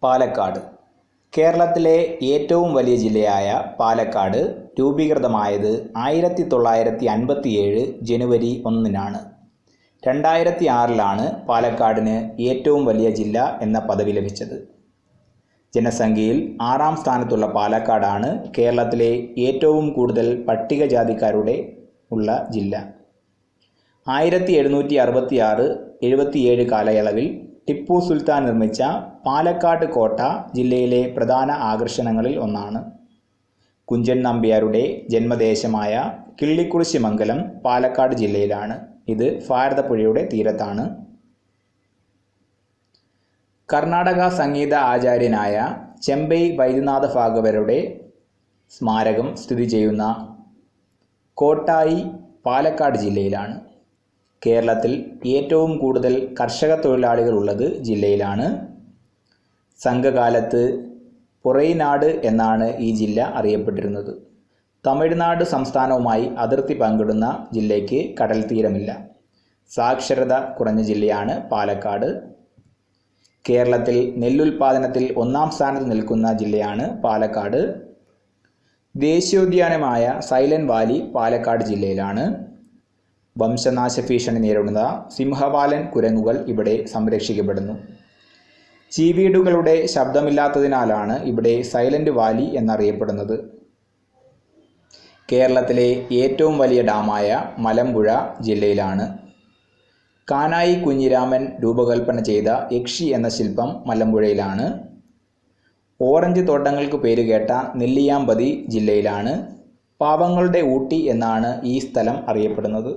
പാലക്കാട്. കേരളത്തിലെ ഏറ്റവും വലിയ ജില്ലയായ പാലക്കാട് രൂപീകൃതമായത് 1957 ജനുവരി 1-നാണ്. 2006-ലാണ് പാലക്കാടിന് ഏറ്റവും വലിയ ജില്ല എന്ന പദവി ലഭിച്ചത്. ജനസംഖ്യയിൽ 6-ാം സ്ഥാനത്തുള്ള പാലക്കാടാണ് കേരളത്തിലെ ഏറ്റവും കൂടുതൽ പട്ടികജാതിക്കാരുടെ ഉള്ള ജില്ല. 1766-77 കാലയളവിൽ ടിപ്പു സുൽത്താൻ നിർമ്മിച്ച പാലക്കാട് കോട്ട ജില്ലയിലെ പ്രധാന ആകർഷണങ്ങളിൽ ഒന്നാണ്. കുഞ്ചൻ നമ്പ്യാരുടെ ജന്മദേശമായ കിള്ളിക്കുറിശി മംഗലം പാലക്കാട് ജില്ലയിലാണ്. ഇത് ഭാരതപ്പുഴയുടെ തീരത്താണ്. കർണാടക സംഗീത ആചാര്യനായ ചെമ്പൈ വൈദ്യനാഥ ഭാഗവതരുടെ സ്മാരകം സ്ഥിതി ചെയ്യുന്ന കോട്ടായി പാലക്കാട് ജില്ലയിലാണ്. കേരളത്തിൽ ഏറ്റവും കൂടുതൽ കർഷക തൊഴിലാളികൾ ഉള്ളത് ജില്ലയിലാണ്. സംഘകാലത്ത് പൊറൈനാട് എന്നാണ് ഈ ജില്ല അറിയപ്പെട്ടിരുന്നത്. തമിഴ്നാട് സംസ്ഥാനവുമായി അതിർത്തി പങ്കിടുന്ന ജില്ലയ്ക്ക് കടൽ തീരമില്ല. സാക്ഷരത കുറഞ്ഞ ജില്ലയാണ് പാലക്കാട്. കേരളത്തിൽ നെല്ലുൽപാദനത്തിൽ 1-ാം സ്ഥാനത്ത് നിൽക്കുന്ന ജില്ലയാണ് പാലക്കാട്. ദേശീയോദ്യാനമായ സൈലന്റ് വാലി പാലക്കാട് ജില്ലയിലാണ്. വംശനാശ ഭീഷണി നേരിടുന്ന സിംഹവാലൻ കുരങ്ങുകൾ ഇവിടെ സംരക്ഷിക്കപ്പെടുന്നു. ചീവീടുകളുടെ ശബ്ദമില്ലാത്തതിനാലാണ് ഇവിടെ സൈലന്റ് വാലി എന്നറിയപ്പെടുന്നത്. കേരളത്തിലെ ഏറ്റവും വലിയ ഡാമായ മലമ്പുഴ ജില്ലയിലാണ്. കാനായി കുഞ്ഞിരാമൻ രൂപകൽപ്പന ചെയ്ത യക്ഷി എന്ന ശില്പം മലമ്പുഴയിലാണ്. ഓറഞ്ച് തോട്ടങ്ങൾക്ക് പേരുകേട്ട നെല്ലിയാമ്പതി ജില്ലയിലാണ്. പാവങ്ങളുടെ ഊട്ടി എന്നാണ് ഈ സ്ഥലം അറിയപ്പെടുന്നത്.